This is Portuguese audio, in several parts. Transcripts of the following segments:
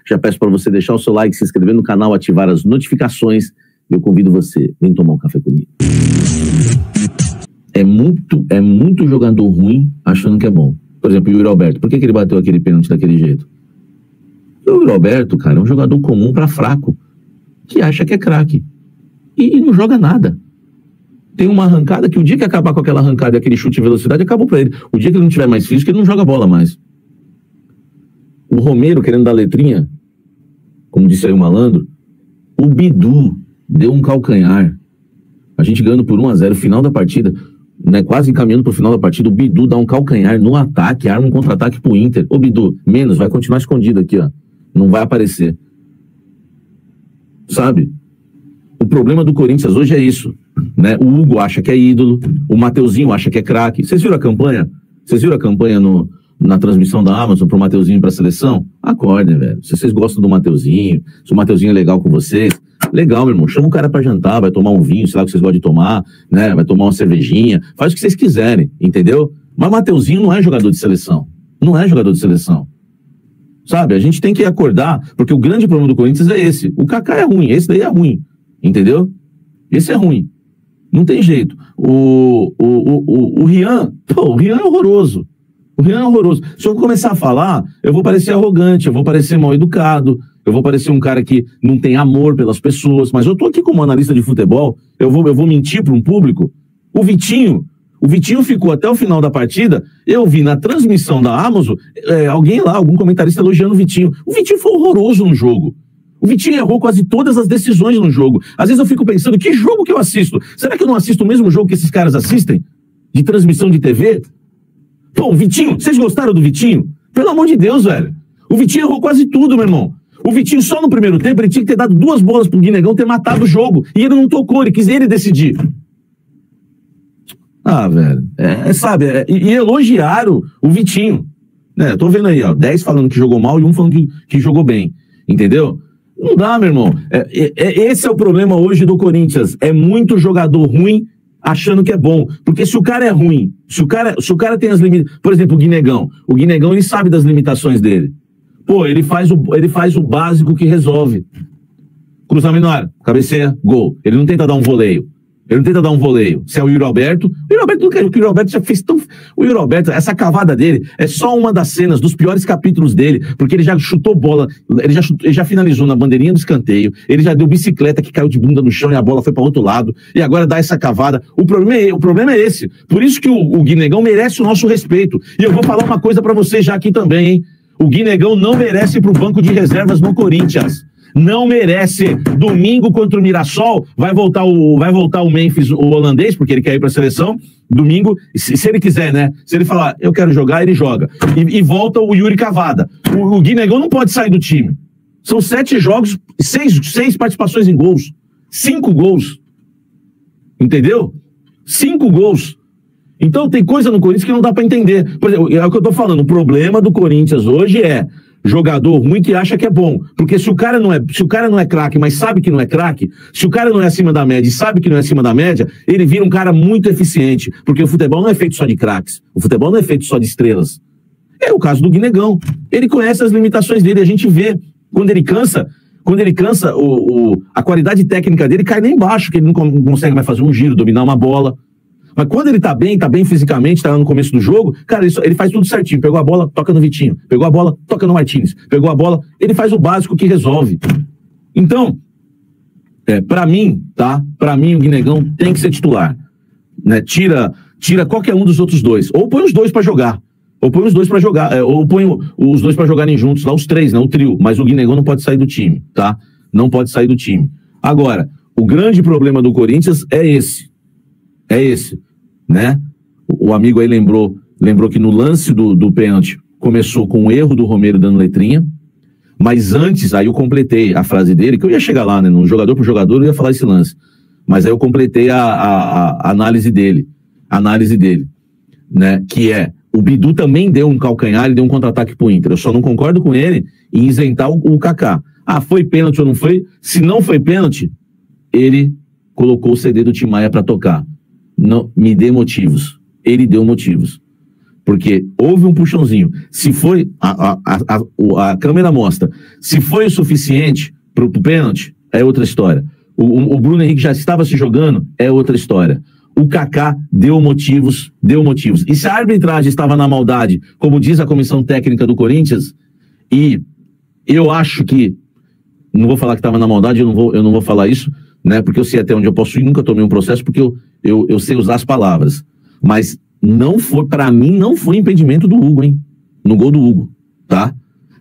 Já peço para você deixar o seu like, se inscrever no canal, ativar as notificações. Eu convido você, vem tomar um café comigo. É muito jogador ruim achando que é bom. Por exemplo, o Yuri Alberto. Por que ele bateu aquele pênalti daquele jeito? O Yuri Alberto, cara, é um jogador comum para fraco, que acha que é craque. E não joga nada. Tem uma arrancada que o dia que acabar com aquela arrancada e aquele chute de velocidade, acabou para ele. O dia que ele não tiver mais físico, ele não joga bola mais. O Romero querendo dar letrinha, como disse aí o malandro, o Bidu deu um calcanhar. A gente ganhando por 1-0, final da partida, né, quase encaminhando para o final da partida, o Bidu dá um calcanhar no ataque, arma um contra-ataque pro Inter. Ô Bidu, menos, vai continuar escondido aqui, ó. Não vai aparecer. Sabe? O problema do Corinthians hoje é isso, né? O Hugo acha que é ídolo, o Mateuzinho acha que é craque. Vocês viram a campanha? Vocês viram a campanha na transmissão da Amazon pro Mateuzinho pra seleção? Acordem, velho. Se vocês gostam do Mateuzinho, se o Mateuzinho é legal com vocês, legal, meu irmão. Chama o cara pra jantar, vai tomar um vinho, sei lá o que vocês gostam de tomar, né? Vai tomar uma cervejinha, faz o que vocês quiserem, entendeu? Mas o Mateuzinho não é jogador de seleção. Não é jogador de seleção. Sabe? A gente tem que acordar, porque o grande problema do Corinthians é esse. O Kaká é ruim, esse daí é ruim. Entendeu? Esse é ruim. Não tem jeito. O Rian, pô, o Rian é horroroso. O Rian é horroroso. Se eu começar a falar, eu vou parecer arrogante, eu vou parecer mal educado, eu vou parecer um cara que não tem amor pelas pessoas, mas eu tô aqui como analista de futebol, eu vou mentir para um público. O Vitinho ficou até o final da partida, eu vi na transmissão da Amazon, alguém lá, algum comentarista elogiando o Vitinho. O Vitinho foi horroroso no jogo. O Vitinho errou quase todas as decisões no jogo. Às vezes eu fico pensando, que jogo que eu assisto? Será que eu não assisto o mesmo jogo que esses caras assistem? De transmissão de TV? Pô, o Vitinho, vocês gostaram do Vitinho? Pelo amor de Deus, velho. O Vitinho errou quase tudo, meu irmão. O Vitinho só no primeiro tempo, ele tinha que ter dado 2 bolas pro Guinegão ter matado o jogo. E ele não tocou, ele quis ele decidir. Ah, velho. Sabe, e elogiaram o Vitinho. Né, eu tô vendo aí, ó, 10 falando que jogou mal e um falando que jogou bem. Entendeu? Não dá, meu irmão. Esse é o problema hoje do Corinthians. É muito jogador ruim achando que é bom. Porque se o cara é ruim, se o cara tem as limitações... Por exemplo, o Guinegão, ele sabe das limitações dele. Pô, ele faz o básico que resolve. Cruzamento na área, cabeceia, gol. Ele não tenta dar um voleio. Se é o Yuri Alberto, o Yuri Alberto já fez tão... O Yuri Alberto, essa cavada dele é só uma das cenas dos piores capítulos dele, porque ele já chutou bola, ele já finalizou na bandeirinha do escanteio, ele já deu bicicleta que caiu de bunda no chão e a bola foi para outro lado, e agora dá essa cavada. O problema é esse. Por isso que o Guinegão merece o nosso respeito. E eu vou falar uma coisa para você já aqui também, hein? O Guinegão não merece ir pro banco de reservas no Corinthians. Não merece. Domingo contra o Mirassol, vai voltar o Memphis, o holandês, porque ele quer ir para a seleção. Domingo, se ele quiser, né? Se ele falar, eu quero jogar, ele joga. E volta o Yuri Cavada. O Guinegão não pode sair do time. São 7 jogos, 6 participações em gols. 5 gols. Entendeu? 5 gols. Então tem coisa no Corinthians que não dá para entender. Por exemplo, é o que eu tô falando. O problema do Corinthians hoje é jogador ruim que acha que é bom. Porque se o cara não é craque, mas sabe que não é craque, se o cara não é acima da média e sabe que não é acima da média, ele vira um cara muito eficiente. Porque o futebol não é feito só de craques. O futebol não é feito só de estrelas. É o caso do Guinegão. Ele conhece as limitações dele. A gente vê, quando ele cansa, a qualidade técnica dele cai lá embaixo, que ele não consegue mais fazer um giro, dominar uma bola. Mas quando ele tá bem fisicamente, tá lá no começo do jogo, cara, ele faz tudo certinho. Pegou a bola, toca no Vitinho. Pegou a bola, toca no Martínez. Pegou a bola, ele faz o básico que resolve. Então, pra mim, tá? Pra mim, o Guinegão tem que ser titular. Né? Tira qualquer um dos outros dois. Ou põe os dois pra jogar. Ou põe os dois pra jogarem juntos, lá os 3, né? O trio. Mas o Guinegão não pode sair do time, tá? Não pode sair do time. Agora, o grande problema do Corinthians é esse. Né? O amigo aí lembrou que no lance do pênalti começou com o erro do Romero dando letrinha, mas antes, aí eu completei a frase dele, que eu ia chegar lá, né? No jogador por jogador eu ia falar esse lance, mas aí eu completei a análise dele, né? Que o Bidu também deu um calcanhar e deu um contra-ataque pro Inter. Eu só não concordo com ele em isentar o Kaká. Ah, foi pênalti ou não foi? Se não foi pênalti, ele colocou o CD do Tim Maia pra tocar. Não, me dê motivos. Ele deu motivos. Porque houve um puxãozinho. Se foi, a câmera mostra, se foi o suficiente pro pênalti, é outra história. O Bruno Henrique já estava se jogando, é outra história. O Kaká deu motivos. E se a arbitragem estava na maldade, como diz a comissão técnica do Corinthians, e eu acho que, não vou falar que estava na maldade, eu não vou falar isso, né, porque eu sei até onde eu posso ir, nunca tomei um processo, porque eu sei usar as palavras. Mas não foi, para mim, não foi impedimento do Hugo, hein? No gol do Hugo, tá?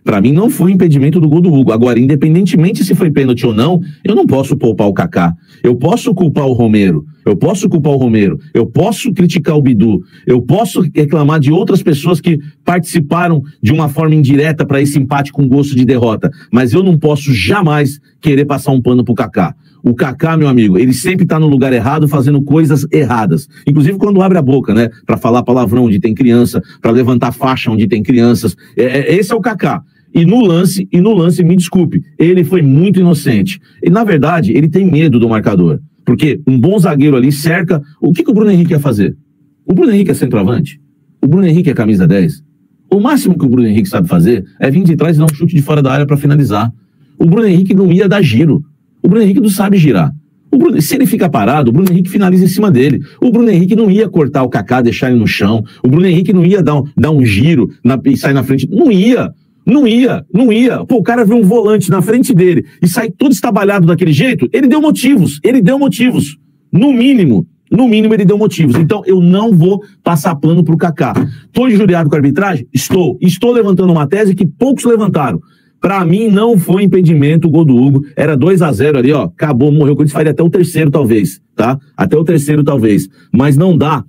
Para mim não foi impedimento do gol do Hugo. Agora, independentemente se foi pênalti ou não, eu não posso poupar o Kaká. Eu posso culpar o Romero. Eu posso criticar o Bidu. Eu posso reclamar de outras pessoas que participaram de uma forma indireta para esse empate com gosto de derrota. Mas eu não posso jamais querer passar um pano pro Kaká. O Kaká, meu amigo, ele sempre tá no lugar errado, fazendo coisas erradas. Inclusive quando abre a boca, né? Pra falar palavrão onde tem criança, pra levantar faixa onde tem crianças. Esse é o Kaká. E no lance, me desculpe, ele foi muito inocente. E, na verdade, ele tem medo do marcador. Porque um bom zagueiro ali cerca... O que o Bruno Henrique ia fazer? O Bruno Henrique é centroavante? O Bruno Henrique é camisa 10? O máximo que o Bruno Henrique sabe fazer é vir de trás e dar um chute de fora da área para finalizar. O Bruno Henrique não ia dar giro. O Bruno Henrique não sabe girar. Se ele fica parado, o Bruno Henrique finaliza em cima dele. O Bruno Henrique não ia cortar o Kaká, deixar ele no chão. O Bruno Henrique não ia dar um giro e sair na frente. Não ia. Pô, o cara vê um volante na frente dele e sai todo estabalhado daquele jeito. Ele deu motivos. No mínimo, ele deu motivos. Então, eu não vou passar pano pro Kaká. Tô injuriado com a arbitragem? Estou levantando uma tese que poucos levantaram. Pra mim, não foi impedimento o gol do Hugo. Era 2-0 ali, ó. Acabou, morreu. O Corinthians faria até o terceiro, talvez, tá? Mas não dá,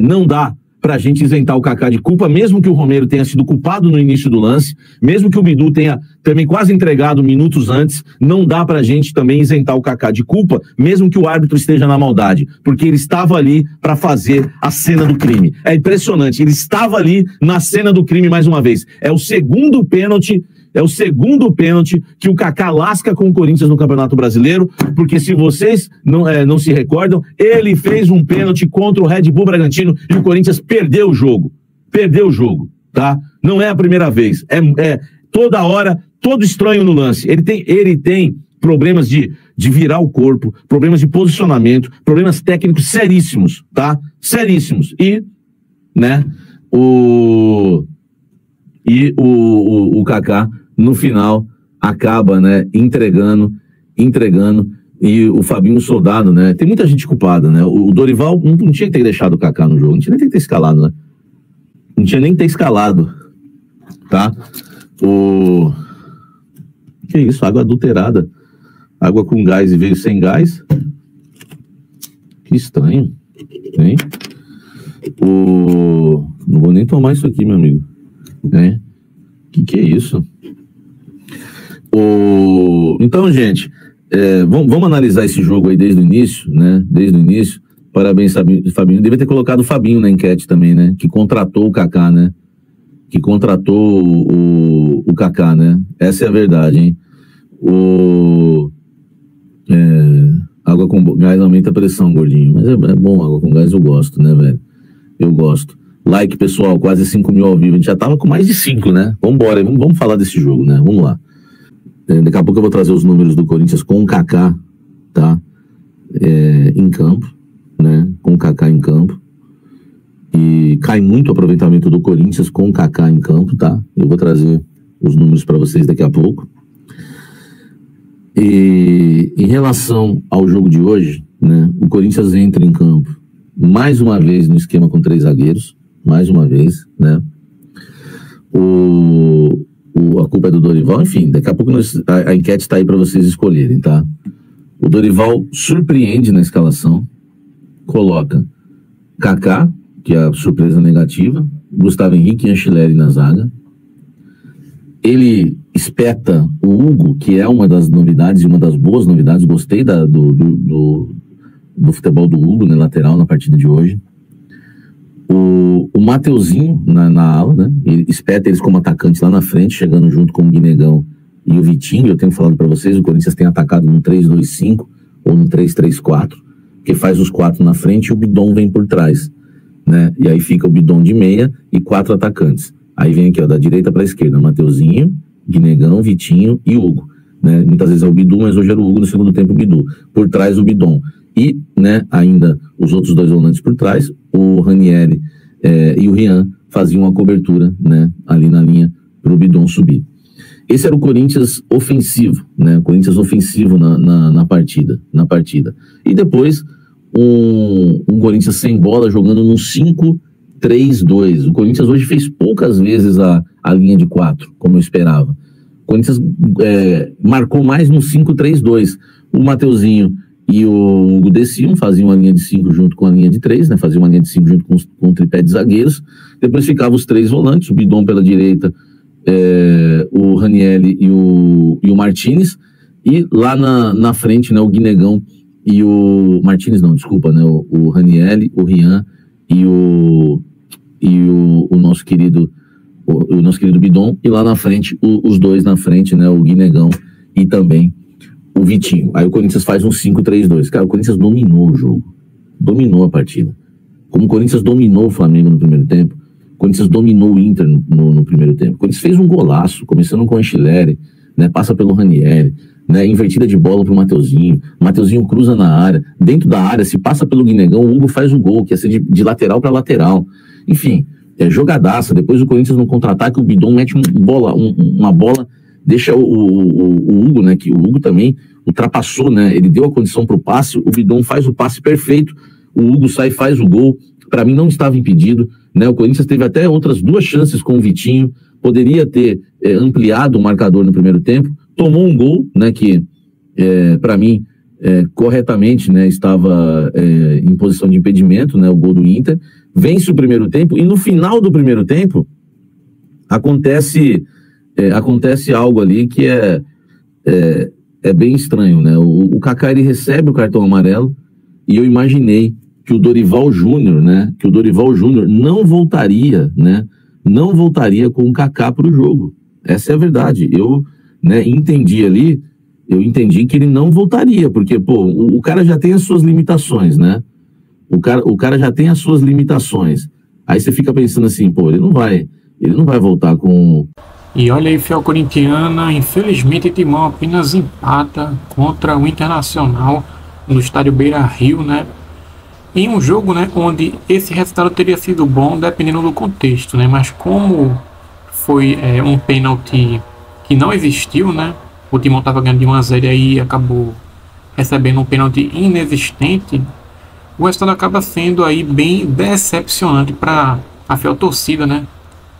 não dá pra gente isentar o Kaká de culpa, mesmo que o Romero tenha sido culpado no início do lance, mesmo que o Bidu tenha também quase entregado minutos antes, não dá pra gente também isentar o Kaká de culpa, mesmo que o árbitro esteja na maldade, porque ele estava ali pra fazer a cena do crime. É impressionante, ele estava ali na cena do crime mais uma vez. É o segundo pênalti que o Kaká lasca com o Corinthians no Campeonato Brasileiro, porque se vocês não se recordam, ele fez um pênalti contra o Red Bull Bragantino e o Corinthians perdeu o jogo, tá? Não é a primeira vez, toda hora, todo estranho no lance. Ele tem problemas de virar o corpo, problemas de posicionamento, problemas técnicos seríssimos, tá? Seríssimos. E, né, o Kaká, no final, acaba, né, entregando, e o Fabinho Soldado, né, tem muita gente culpada, né, o Dorival não tinha que ter deixado o Kaká no jogo, não tinha nem que ter escalado, né, tá, que isso, água adulterada, água com gás e veio sem gás, que estranho, hein, não vou nem tomar isso aqui, meu amigo, né, que é isso? Então, gente, vamos analisar esse jogo aí desde o início, né? Parabéns, Fabinho. Devia ter colocado o Fabinho na enquete também, né? Que contratou o Kaká, né? O Kaká, né? Essa é a verdade, hein? Água com gás aumenta a pressão, gordinho. Mas é bom, água com gás eu gosto, né, velho? Eu gosto. Like, pessoal, quase 5 mil ao vivo. A gente já tava com mais de 5, né? Vambora, vamos falar desse jogo, né? Vamos lá. Daqui a pouco eu vou trazer os números do Corinthians com o Kaká, tá? Em campo, né? Com o Kaká em campo. E cai muito o aproveitamento do Corinthians com o Kaká em campo, tá? Eu vou trazer os números para vocês daqui a pouco. E em relação ao jogo de hoje, né? O Corinthians entra em campo mais uma vez no esquema com 3 zagueiros. Mais uma vez, né? A culpa é do Dorival, enfim, daqui a pouco a enquete está aí para vocês escolherem, tá? O Dorival surpreende na escalação, coloca Kaká, que é a surpresa negativa, Gustavo Henrique e Anceleri na zaga. Ele espeta o Hugo, que é uma das novidades e uma das boas novidades. Gostei do futebol do Hugo, né, lateral, na partida de hoje. O Mateuzinho na ala, né? Ele espeta eles como atacantes lá na frente, chegando junto com o Guinegão e o Vitinho. Eu tenho falado para vocês, o Corinthians tem atacado no 3-2-5 ou no 3-3-4, que faz os 4 na frente e o Bidon vem por trás. né? E aí fica o Bidon de meia e 4 atacantes. Aí vem aqui, ó, da direita para a esquerda, Mateuzinho, Guinegão, Vitinho e Hugo, né? Muitas vezes é o Bidu, mas hoje era o Hugo, no segundo tempo o Bidu. Por trás o Bidon. E, né, ainda os outros 2 volantes por trás, o Ranieri e o Rian faziam uma cobertura, né, ali na linha para o Bidon subir. Esse era o Corinthians ofensivo, né? O Corinthians ofensivo na partida. E depois um Corinthians sem bola jogando num 5-3-2. O Corinthians hoje fez poucas vezes a linha de 4, como eu esperava. O Corinthians marcou mais no 5-3-2. O Mateuzinho e o Hugo desciam, faziam a linha de 5 junto com a linha de 3, né? Faziam uma linha de 5 junto com o tripé de zagueiros. Depois ficavam os 3 volantes, o Bidon pela direita, o Ranieri e o Martínez. E lá na frente, né, o Guinegão e o Martínez, não, desculpa, né? O Ranieri, o Rian e o nosso querido Bidon. E lá na frente, os 2 na frente, né? O Guinegão e também o Vitinho. Aí o Corinthians faz um 5-3-2. Cara, o Corinthians dominou o jogo. Dominou a partida. Como o Corinthians dominou o Flamengo no primeiro tempo, o Corinthians dominou o Inter no primeiro tempo. O Corinthians fez um golaço, começando com o Anchileri, né? Passa pelo Ranieri, né? Invertida de bola pro Mateuzinho. O Mateuzinho cruza na área. Dentro da área, se passa pelo Guinegão, o Hugo faz o gol, que ia ser de lateral para lateral. Enfim, jogadaça. Depois o Corinthians no contra-ataque, o Bidon mete uma bola, deixa o Hugo, né? Que o Hugo também ultrapassou, né? Ele deu a condição pro passe, o Bidon faz o passe perfeito, o Hugo sai e faz o gol. Para mim não estava impedido, né? O Corinthians teve até outras 2 chances com o Vitinho, poderia ter ampliado o marcador no primeiro tempo, tomou um gol, né? Que para mim corretamente, né? Estava em posição de impedimento, né? O gol do Inter, vence o primeiro tempo e no final do primeiro tempo acontece algo ali que é bem estranho, né? O Kaká, ele recebe o cartão amarelo e eu imaginei que o Dorival Júnior, né? Que o Dorival Júnior não voltaria, né? Não voltaria com o Kaká para o jogo. Essa é a verdade. Eu, né, entendi que ele não voltaria, porque, pô, o cara já tem as suas limitações, né? O cara já tem as suas limitações. Aí você fica pensando assim, pô, ele não vai voltar com... E olha aí, fiel corintiana, infelizmente o Timão apenas empata contra o Internacional no estádio Beira-Rio, né? Em um jogo, né, onde esse resultado teria sido bom dependendo do contexto, né? Mas como foi um pênalti que não existiu, né? O Timão estava ganhando de 1-0 e aí acabou recebendo um pênalti inexistente. O resultado acaba sendo aí bem decepcionante para a fiel torcida, né?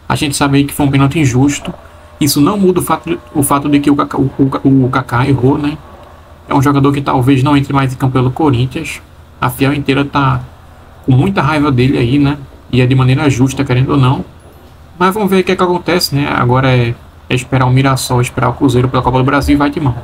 A gente sabe aí que foi um pênalti injusto. Isso não muda o fato de que o Kaká errou, né? É um jogador que talvez não entre mais em campo pelo Corinthians. A fiel inteira tá com muita raiva dele aí, né? E é de maneira justa, querendo ou não. Mas vamos ver o que acontece, né? Agora é esperar o Mirassol, esperar o Cruzeiro pela Copa do Brasil e vai Timão.